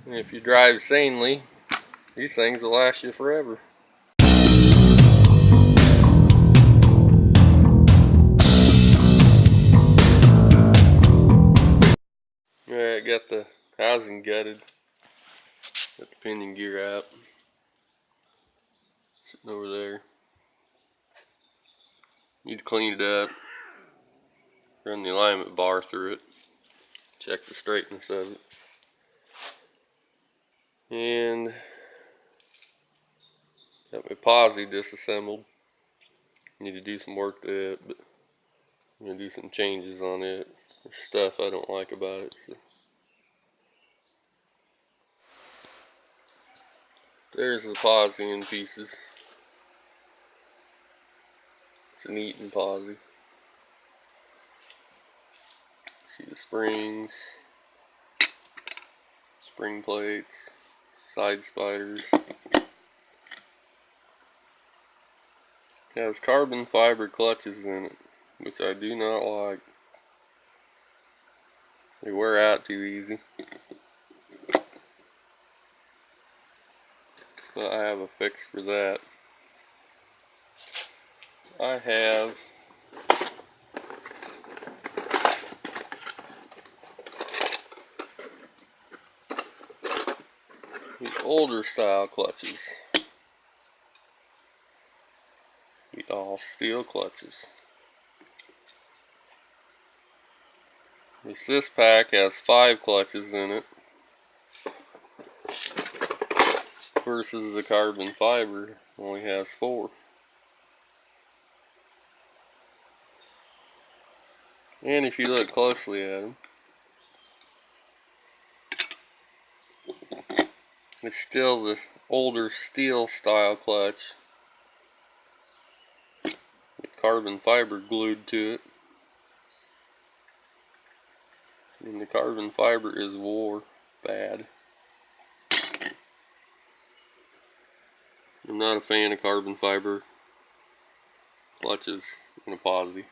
And if you drive sanely, these things will last you forever. Alright, got the housing gutted. Got the pinion gear out. Sitting over there. Need to clean it up. Run the alignment bar through it. Check the straightness of it. And got my Posi disassembled. Need to do some work to it, but I'm going to do some changes on it. There's stuff I don't like about it. So. There's the Posi in pieces. It's an Eaton Posi. See the springs, spring plates, side spiders. It has carbon fiber clutches in it, which I do not like. They wear out too easy. But I have a fix for that. I have the older style clutches. The all steel clutches. This pack has 5 clutches in it versus the carbon fiber only has 4. And if you look closely at them, it's still the older steel style clutch with carbon fiber glued to it. And the carbon fiber is wore bad. I'm not a fan of carbon fiber clutches in a Posi.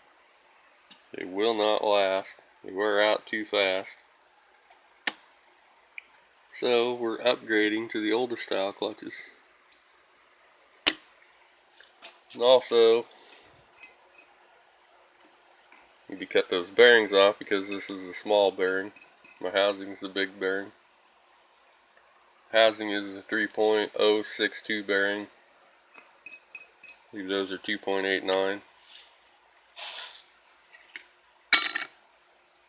They will not last. They wear out too fast. So we're upgrading to the older style clutches. And also, need to cut those bearings off because this is a small bearing. My housing is a big bearing. Housing is a 3.062 bearing. I believe those are 2.89.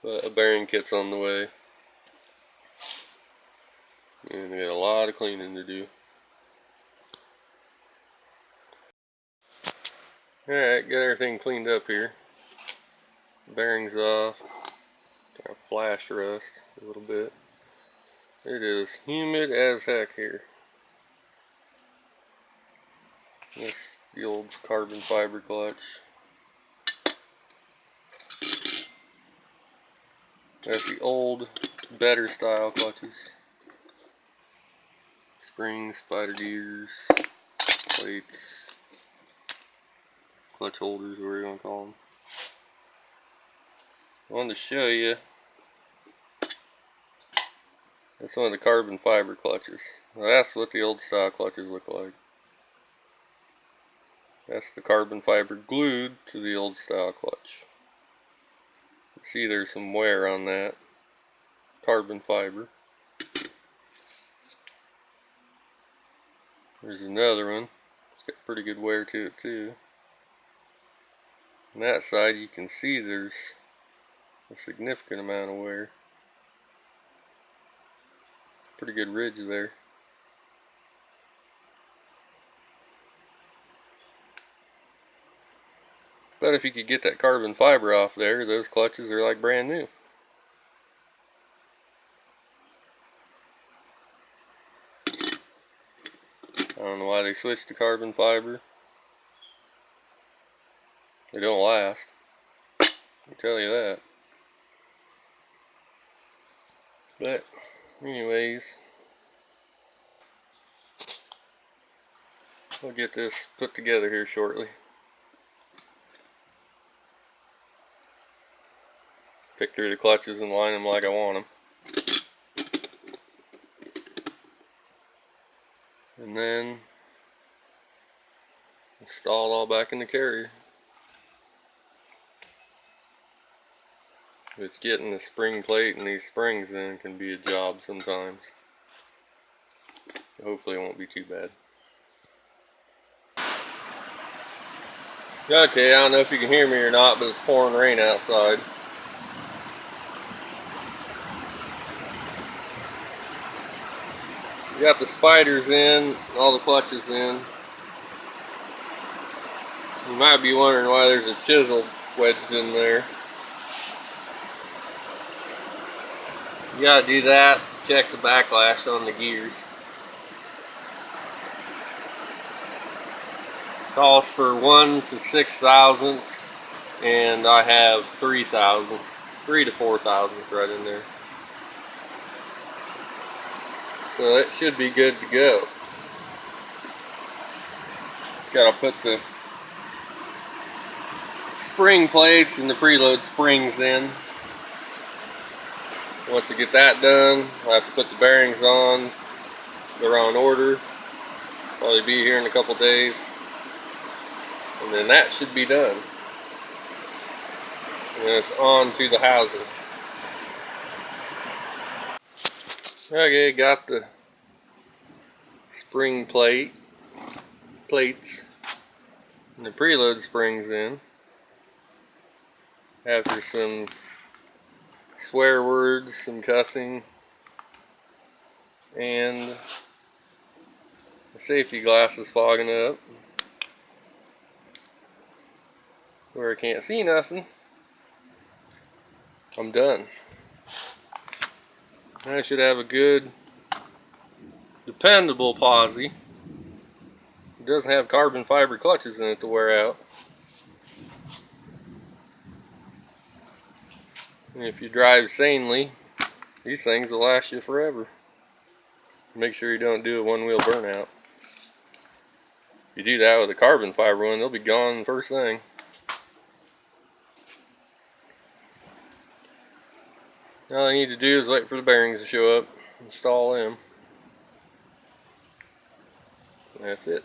But a bearing kit's on the way. And we got a lot of cleaning to do. Alright, got everything cleaned up here. Bearings off. Kind of flash rust a little bit. It is humid as heck here. That's the old carbon fiber clutch. That's the old, better style clutches. Springs, spider gears, plates, clutch holders, whatever you want to call them. I wanted to show you. That's one of the carbon fiber clutches. Now that's what the old style clutches look like. That's the carbon fiber glued to the old style clutch. You see there's some wear on that carbon fiber. There's another one. It's got pretty good wear to it too. On that side you can see there's a significant amount of wear. Pretty good ridge there. But if you could get that carbon fiber off there, those clutches are like brand new. I don't know why they switched to carbon fiber. They don't last. I'll tell you that. But anyways, we'll get this put together here shortly. Pick through the clutches and line them like I want them. and then install it all back in the carrier. It's getting the spring plate and these springs in can be a job sometimes. Hopefully it won't be too bad. Okay, I don't know if you can hear me or not, but it's pouring rain outside. You got the spiders in, all the clutches in. You might be wondering why there's a chisel wedged in there. You gotta do that to check the backlash on the gears. Calls for 1 to 6 thousandths, and I have 3 thousandths, 3 to 4 thousandths right in there. So it should be good to go. Just gotta put the spring plates and the preload springs in. Once I get that done, I'll have to put the bearings on. They're on order. Probably be here in a couple days. And then that should be done. And it's on to the housing. Okay, got the spring plates and the preload springs in. After some swear words, some cussing, and the safety glass is fogging up where I can't see nothing. I'm done. I should have a good, dependable Posi. It doesn't have carbon fiber clutches in it to wear out. And if you drive sanely, these things will last you forever. Make sure you don't do a one-wheel burnout. If you do that with a carbon fiber one, they'll be gone first thing. All I need to do is wait for the bearings to show up, install them. That's it.